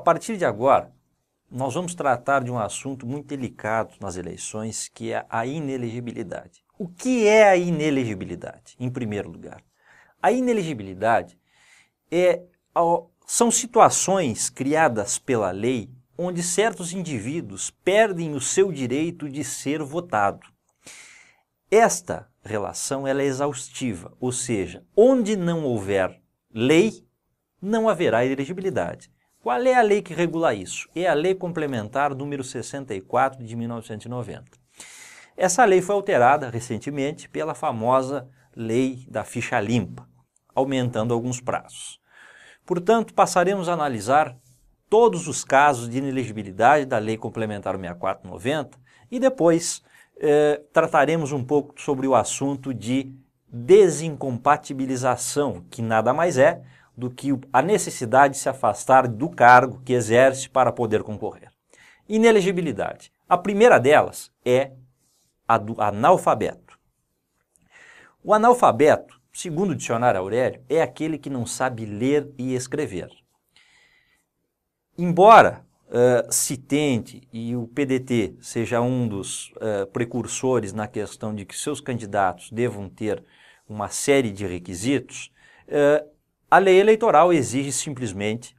partir de agora, nós vamos tratar de um assunto muito delicado nas eleições, que é a inelegibilidade. O que é a inelegibilidade, em primeiro lugar? A inelegibilidade são situações criadas pela lei onde certos indivíduos perdem o seu direito de ser votado. Esta relação ela é exaustiva, ou seja, onde não houver lei, não haverá elegibilidade. Qual é a lei que regula isso? É a Lei Complementar número 64 de 1990. Essa lei foi alterada recentemente pela famosa Lei da Ficha Limpa, aumentando alguns prazos. Portanto, passaremos a analisar todos os casos de inelegibilidade da Lei Complementar 64/90 e depois trataremos um pouco sobre o assunto de desincompatibilização, que nada mais é do que a necessidade de se afastar do cargo que exerce para poder concorrer. Inelegibilidade. A primeira delas é a do analfabeto. O analfabeto, segundo o dicionário Aurélio, é aquele que não sabe ler e escrever. Embora se tente, e o PDT seja um dos precursores na questão de que seus candidatos devam ter uma série de requisitos, a lei eleitoral exige simplesmente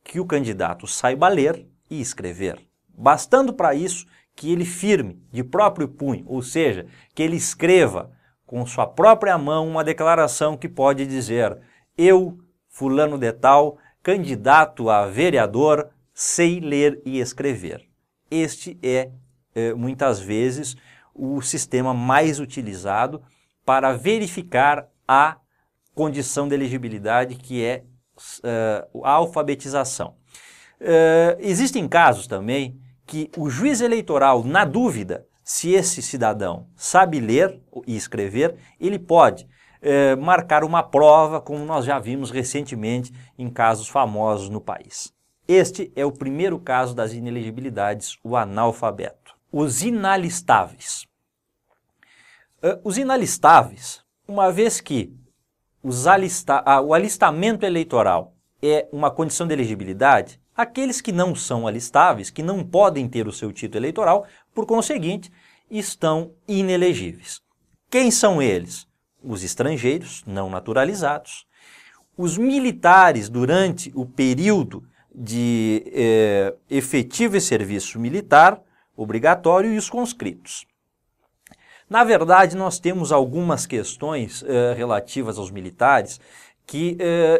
que o candidato saiba ler e escrever, bastando para isso que ele firme de próprio punho, ou seja, que ele escreva com sua própria mão uma declaração que pode dizer: eu, fulano de tal, candidato a vereador, sei ler e escrever. Este é, muitas vezes, o sistema mais utilizado para verificar a condição de elegibilidade, que é a alfabetização. Existem casos também que o juiz eleitoral, na dúvida se esse cidadão sabe ler e escrever, ele pode marcar uma prova, como nós já vimos recentemente em casos famosos no país. Este é o primeiro caso das inelegibilidades, o analfabeto. Os inalistáveis. Os inalistáveis, uma vez que o alistamento eleitoral é uma condição de elegibilidade, aqueles que não são alistáveis, que não podem ter o seu título eleitoral, por conseguinte, estão inelegíveis. Quem são eles? Os estrangeiros não naturalizados, os militares durante o período de efetivo e serviço militar obrigatório e os conscritos. Na verdade, nós temos algumas questões relativas aos militares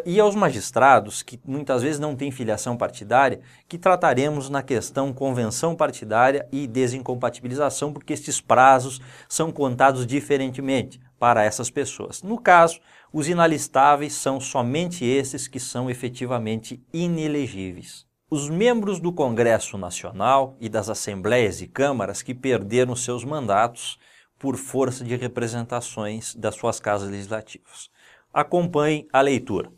e aos magistrados, que muitas vezes não têm filiação partidária, que trataremos na questão convenção partidária e desincompatibilização, porque estes prazos são contados diferentemente para essas pessoas. No caso, os inalistáveis são somente esses que são efetivamente inelegíveis. Os membros do Congresso Nacional e das Assembleias e Câmaras que perderam seus mandatos por força de representações das suas casas legislativas. Acompanhem a leitura.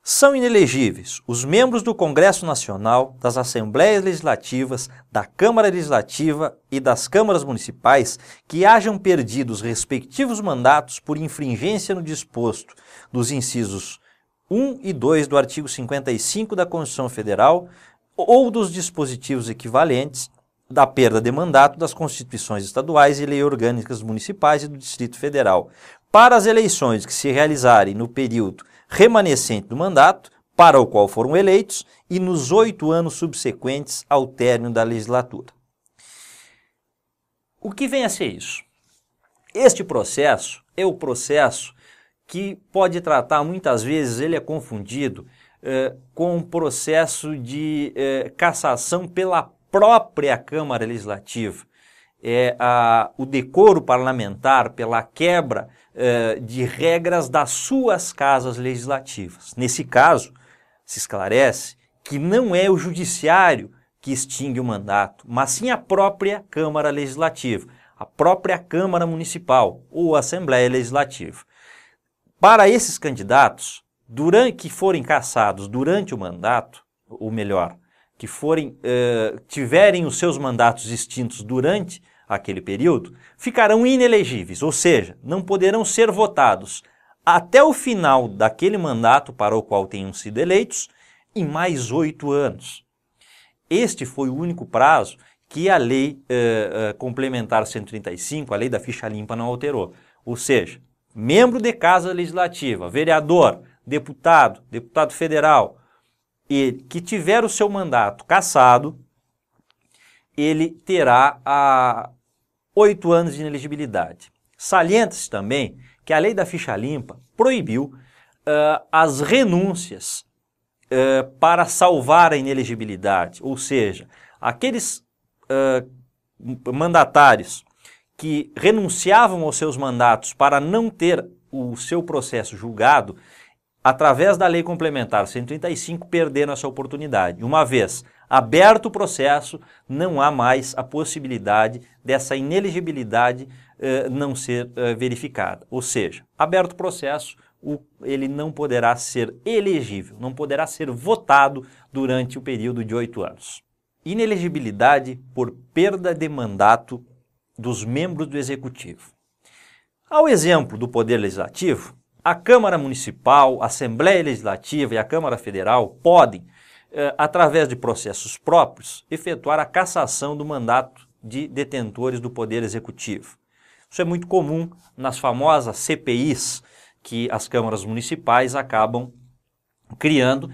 São inelegíveis os membros do Congresso Nacional, das Assembleias Legislativas, da Câmara Legislativa e das Câmaras Municipais que hajam perdido os respectivos mandatos por infringência no disposto dos incisos 1 e 2 do artigo 55 da Constituição Federal ou dos dispositivos equivalentes da perda de mandato das Constituições estaduais e leis orgânicas municipais e do Distrito Federal, para as eleições que se realizarem no período remanescente do mandato, para o qual foram eleitos, e nos 8 anos subsequentes ao término da legislatura. O que vem a ser isso? Este processo é o processo que pode tratar, muitas vezes ele é confundido com o processo de cassação pela própria Câmara Legislativa. O decoro parlamentar pela quebra de regras das suas casas legislativas. Nesse caso, se esclarece que não é o judiciário que extingue o mandato, mas sim a própria Câmara Legislativa, a própria Câmara Municipal ou Assembleia Legislativa. Para esses candidatos, que forem cassados durante o mandato, ou melhor, que tiverem os seus mandatos extintos durante aquele período, ficarão inelegíveis, ou seja, não poderão ser votados até o final daquele mandato para o qual tenham sido eleitos e mais 8 anos. Este foi o único prazo que a Lei Complementar 135, a Lei da Ficha Limpa, não alterou. Ou seja, membro de Casa Legislativa, vereador, deputado federal, e que tiver o seu mandato cassado, ele terá 8 anos de inelegibilidade. Salienta-se também que a Lei da Ficha Limpa proibiu as renúncias para salvar a inelegibilidade, ou seja, aqueles mandatários que renunciavam aos seus mandatos para não ter o seu processo julgado, através da Lei Complementar 135, perderam essa oportunidade. Uma vez aberto o processo, não há mais a possibilidade dessa inelegibilidade não ser verificada. Ou seja, aberto o processo, ele não poderá ser elegível, não poderá ser votado durante o período de 8 anos. Inelegibilidade por perda de mandato dos membros do Executivo. Ao exemplo do Poder Legislativo, a Câmara Municipal, a Assembleia Legislativa e a Câmara Federal podem, através de processos próprios, efetuar a cassação do mandato de detentores do Poder Executivo. Isso é muito comum nas famosas CPIs que as câmaras municipais acabam criando,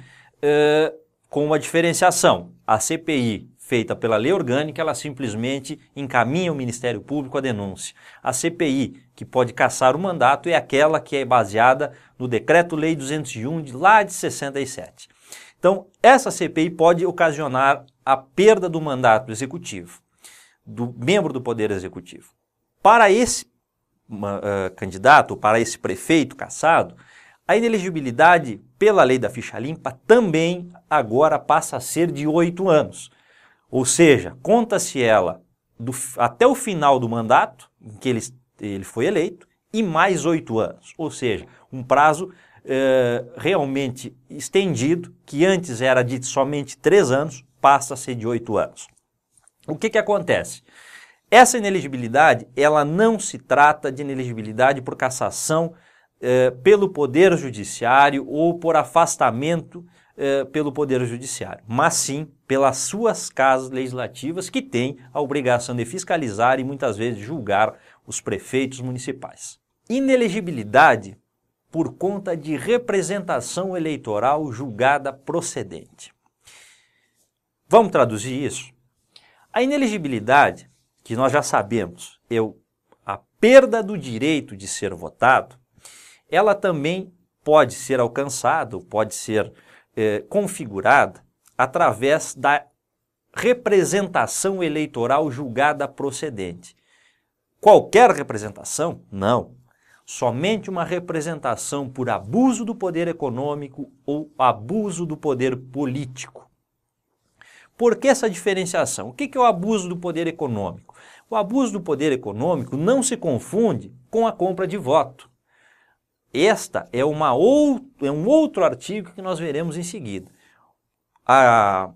com uma diferenciação. A CPI feita pela lei orgânica, ela simplesmente encaminha ao Ministério Público a denúncia. A CPI, que pode cassar o mandato, é aquela que é baseada no Decreto-Lei 201 de lá de 67. Então, essa CPI pode ocasionar a perda do mandato executivo, do membro do Poder Executivo. Para esse candidato, para esse prefeito cassado, a inelegibilidade pela Lei da Ficha Limpa também agora passa a ser de 8 anos. Ou seja, conta-se ela até o final do mandato em que ele foi eleito e mais 8 anos. Ou seja, um prazo realmente estendido, que antes era de somente 3 anos, passa a ser de 8 anos. O que acontece? Essa inelegibilidade, ela não se trata de inelegibilidade por cassação pelo Poder Judiciário ou por afastamento pelo Poder Judiciário, mas sim pelas suas casas legislativas, que têm a obrigação de fiscalizar e muitas vezes julgar os prefeitos municipais. Inelegibilidade por conta de representação eleitoral julgada procedente. Vamos traduzir isso? A inelegibilidade, que nós já sabemos, é a perda do direito de ser votado, ela também pode ser alcançada, pode ser configurada através da representação eleitoral julgada procedente. Qualquer representação? Não. Somente uma representação por abuso do poder econômico ou abuso do poder político. Por que essa diferenciação? O que é o abuso do poder econômico? O abuso do poder econômico não se confunde com a compra de voto. Esta é um outro artigo que nós veremos em seguida. A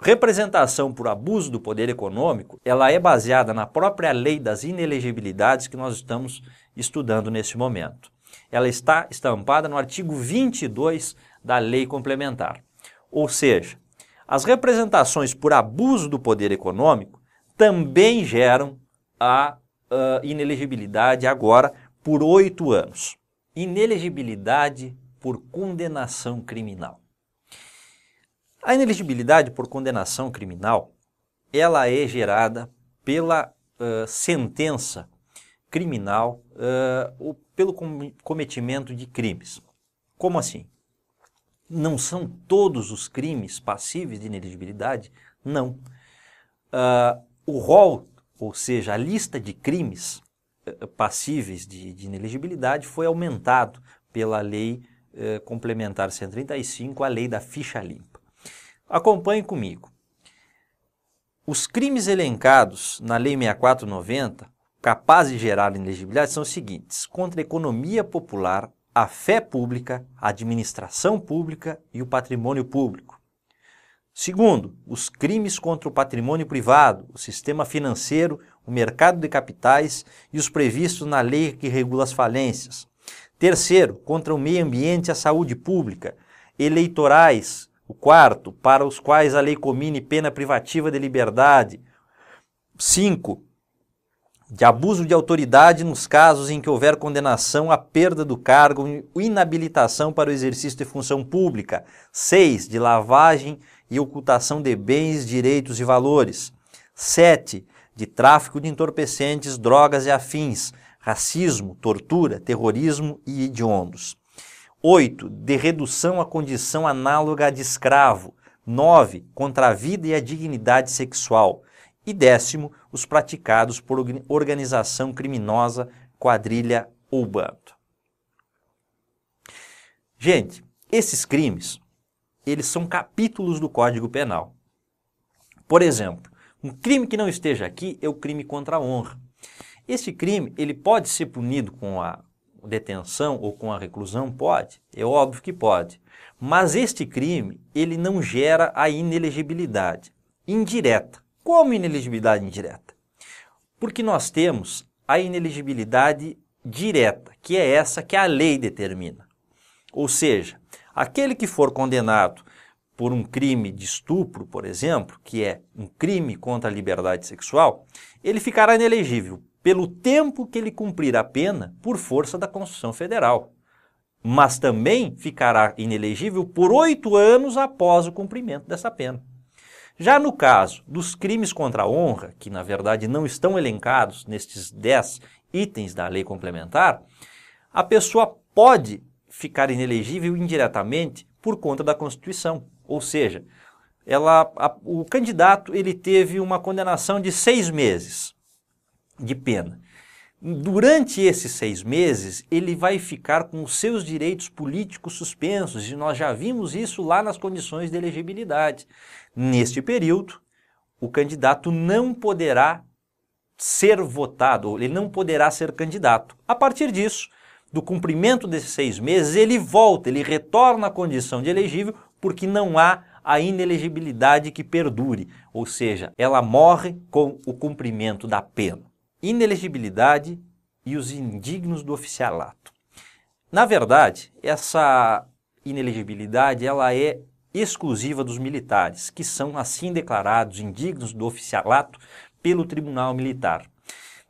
representação por abuso do poder econômico, ela é baseada na própria lei das inelegibilidades que nós estamos estudando nesse momento. Ela está estampada no artigo 22 da lei complementar. Ou seja, as representações por abuso do poder econômico também geram a inelegibilidade agora por 8 anos. Inelegibilidade por condenação criminal. A inelegibilidade por condenação criminal, ela é gerada pela sentença criminal ou pelo cometimento de crimes. Como assim? Não são todos os crimes passíveis de inelegibilidade? Não. O rol, ou seja, a lista de crimes passíveis de inelegibilidade foi aumentado pela Lei Complementar 135, a Lei da Ficha Limpa. Acompanhe comigo. Os crimes elencados na Lei 6490, capazes de gerar inelegibilidade, são os seguintes: contra a economia popular, a fé pública, a administração pública e o patrimônio público. Segundo, os crimes contra o patrimônio privado, o sistema financeiro, o mercado de capitais e os previstos na lei que regula as falências. Terceiro, contra o meio ambiente e a saúde pública, eleitorais, O quarto, para os quais a lei comine pena privativa de liberdade. 5. De abuso de autoridade nos casos em que houver condenação à perda do cargo ou inabilitação para o exercício de função pública. 6. De lavagem e ocultação de bens, direitos e valores. 7. De tráfico de entorpecentes, drogas e afins, racismo, tortura, terrorismo e hediondos. 8. De redução à condição análoga de escravo. 9. Contra a vida e a dignidade sexual. E 10º, os praticados por organização criminosa, quadrilha ou bando. Gente, esses crimes, eles são capítulos do Código Penal. Por exemplo, um crime que não esteja aqui é o crime contra a honra. Esse crime, ele pode ser punido com a detenção ou com a reclusão? Pode, é óbvio que pode. Mas este crime, ele não gera a inelegibilidade indireta. Como inelegibilidade indireta? Porque nós temos a inelegibilidade direta, que é essa que a lei determina. Ou seja, aquele que for condenado por um crime de estupro, por exemplo, que é um crime contra a liberdade sexual, ele ficará inelegível pelo tempo que ele cumprir a pena por força da Constituição Federal. Mas também ficará inelegível por 8 anos após o cumprimento dessa pena. Já no caso dos crimes contra a honra, que na verdade não estão elencados nestes 10 itens da lei complementar, a pessoa pode ficar inelegível indiretamente por conta da Constituição. Ou seja, o candidato ele teve uma condenação de 6 meses de pena. Durante esses 6 meses, ele vai ficar com os seus direitos políticos suspensos, e nós já vimos isso lá nas condições de elegibilidade. Neste período, o candidato não poderá ser votado, ele não poderá ser candidato. A partir disso, do cumprimento desses 6 meses, ele volta, ele retorna à condição de elegível, porque não há a inelegibilidade que perdure, ou seja, ela morre com o cumprimento da pena. Inelegibilidade e os indignos do oficialato. Na verdade, essa inelegibilidade ela é exclusiva dos militares, que são assim declarados indignos do oficialato pelo Tribunal Militar.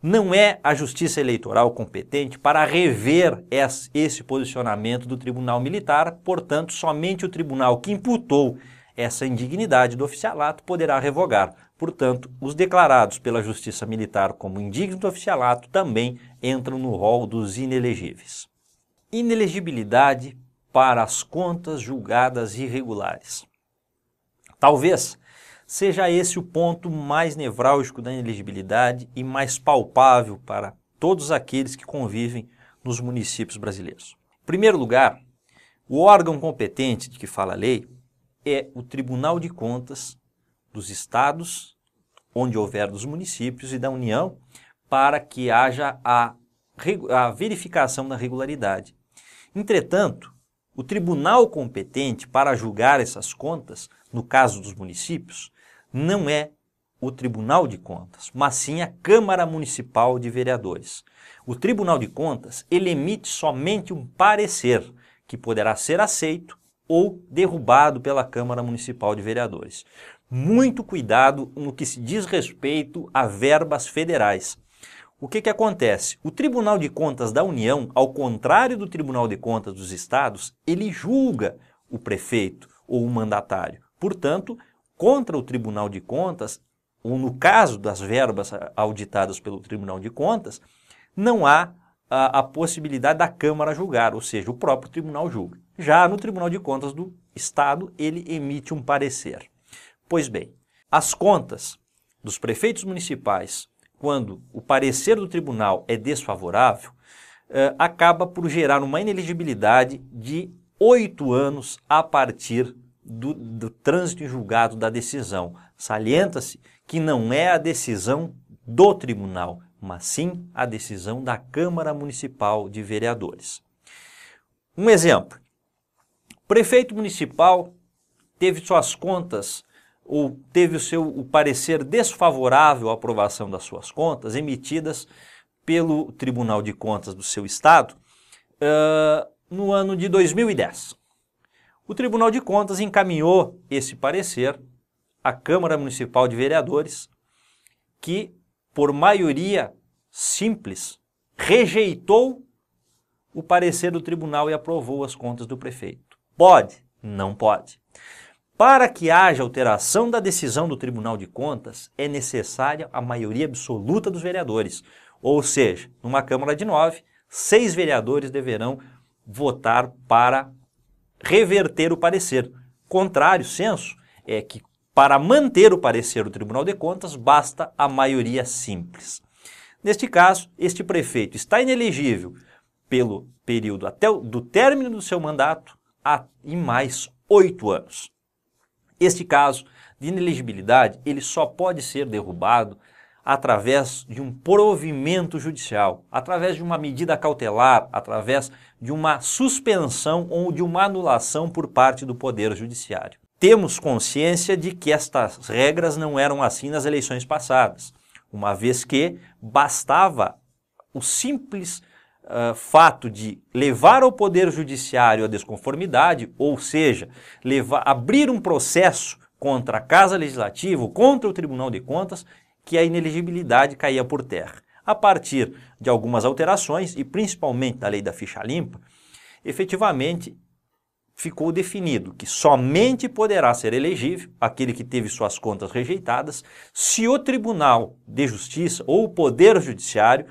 Não é a Justiça Eleitoral competente para rever esse posicionamento do Tribunal Militar, portanto, somente o tribunal que imputou essa indignidade do oficialato poderá revogar. Portanto, os declarados pela Justiça Militar como indignos do oficialato também entram no rol dos inelegíveis. Inelegibilidade para as contas julgadas irregulares. Talvez seja esse o ponto mais nevrálgico da inelegibilidade e mais palpável para todos aqueles que convivem nos municípios brasileiros. Em primeiro lugar, o órgão competente de que fala a lei é o Tribunal de Contas dos estados, onde houver dos municípios e da União, para que haja a verificação da regularidade. Entretanto, o tribunal competente para julgar essas contas, no caso dos municípios, não é o Tribunal de Contas, mas sim a Câmara Municipal de Vereadores. O Tribunal de Contas, ele emite somente um parecer, que poderá ser aceito ou derrubado pela Câmara Municipal de Vereadores. Muito cuidado no que se diz respeito a verbas federais. O que acontece? O Tribunal de Contas da União, ao contrário do Tribunal de Contas dos estados, ele julga o prefeito ou o mandatário. Portanto, contra o Tribunal de Contas, ou no caso das verbas auditadas pelo Tribunal de Contas, não há a possibilidade da Câmara julgar, ou seja, o próprio tribunal julga. Já no Tribunal de Contas do Estado, ele emite um parecer. Pois bem, as contas dos prefeitos municipais, quando o parecer do tribunal é desfavorável, acaba por gerar uma inelegibilidade de 8 anos a partir do trânsito em julgado da decisão. Salienta-se que não é a decisão do tribunal, mas sim a decisão da Câmara Municipal de Vereadores. Um exemplo, o prefeito municipal teve suas contas ou teve o parecer desfavorável à aprovação das suas contas emitidas pelo Tribunal de Contas do seu estado no ano de 2010. O Tribunal de Contas encaminhou esse parecer à Câmara Municipal de Vereadores, que, por maioria simples, rejeitou o parecer do tribunal e aprovou as contas do prefeito. Pode? Não pode. Para que haja alteração da decisão do Tribunal de Contas, é necessária a maioria absoluta dos vereadores. Ou seja, numa Câmara de 9, 6 vereadores deverão votar para reverter o parecer. Contrário senso é que, para manter o parecer do Tribunal de Contas, basta a maioria simples. Neste caso, este prefeito está inelegível pelo período até do término do seu mandato e mais 8 anos. Este caso de inelegibilidade, ele só pode ser derrubado através de um provimento judicial, através de uma medida cautelar, através de uma suspensão ou de uma anulação por parte do Poder Judiciário. Temos consciência de que estas regras não eram assim nas eleições passadas, uma vez que bastava o simples fato de levar ao Poder Judiciário a desconformidade, ou seja, abrir um processo contra a Casa Legislativa, contra o Tribunal de Contas, que a inelegibilidade caía por terra. A partir de algumas alterações, e principalmente da lei da ficha limpa, efetivamente ficou definido que somente poderá ser elegível aquele que teve suas contas rejeitadas se o Tribunal de Justiça ou o Poder Judiciário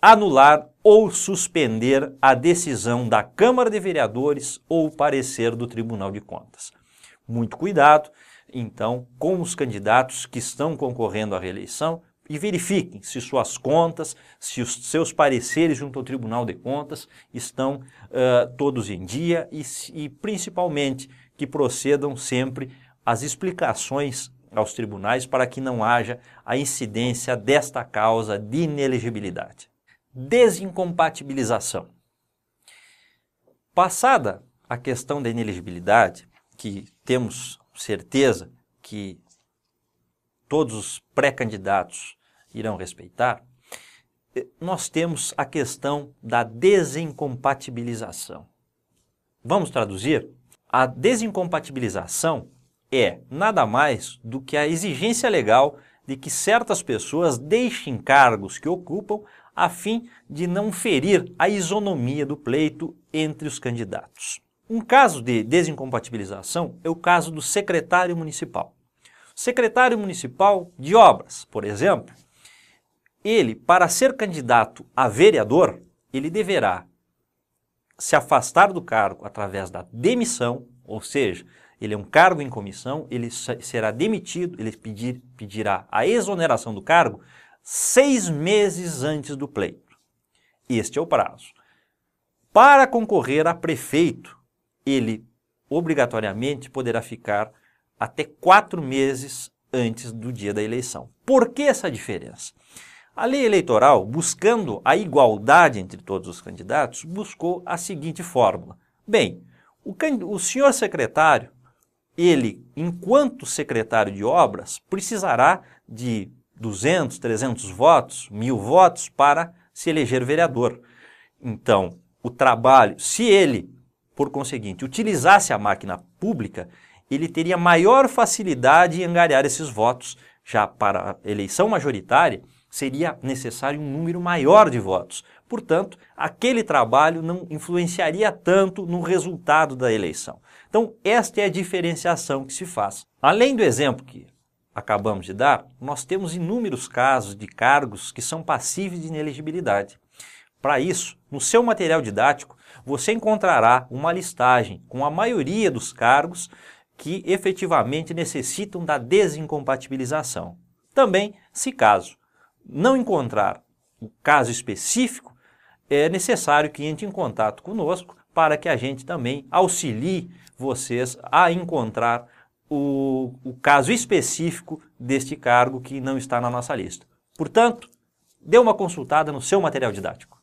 anular ou suspender a decisão da Câmara de Vereadores ou o parecer do Tribunal de Contas. Muito cuidado, então, com os candidatos que estão concorrendo à reeleição e verifiquem se suas contas, se os seus pareceres junto ao Tribunal de Contas estão todos em dia e principalmente que procedam sempre as explicações aos tribunais para que não haja a incidência desta causa de inelegibilidade. Desincompatibilização. Passada a questão da inelegibilidade, que temos certeza que todos os pré-candidatos irão respeitar, nós temos a questão da desincompatibilização. Vamos traduzir? A desincompatibilização é nada mais do que a exigência legal de que certas pessoas deixem cargos que ocupam a fim de não ferir a isonomia do pleito entre os candidatos. Um caso de desincompatibilização é o caso do secretário municipal. O secretário municipal de obras, por exemplo, ele, para ser candidato a vereador, ele deverá se afastar do cargo através da demissão, ou seja, ele é um cargo em comissão, ele será demitido, ele pedirá a exoneração do cargo 6 meses antes do pleito. Este é o prazo. Para concorrer a prefeito, ele obrigatoriamente poderá ficar até 4 meses antes do dia da eleição. Por que essa diferença? A lei eleitoral, buscando a igualdade entre todos os candidatos, buscou a seguinte fórmula. Bem, o senhor secretário, ele, enquanto secretário de obras, precisará de 200, 300 votos, 1.000 votos para se eleger vereador. Então, o trabalho, se ele, por conseguinte, utilizasse a máquina pública, ele teria maior facilidade em angariar esses votos. Já para a eleição majoritária, seria necessário um número maior de votos. Portanto, aquele trabalho não influenciaria tanto no resultado da eleição. Então, esta é a diferenciação que se faz. Além do exemplo que acabamos de dar, nós temos inúmeros casos de cargos que são passíveis de inelegibilidade. Para isso, no seu material didático, você encontrará uma listagem com a maioria dos cargos que efetivamente necessitam da desincompatibilização. Também, se caso não encontrar o caso específico, é necessário que entre em contato conosco para que a gente também auxilie vocês a encontrar o caso específico deste cargo que não está na nossa lista. Portanto, dê uma consultada no seu material didático.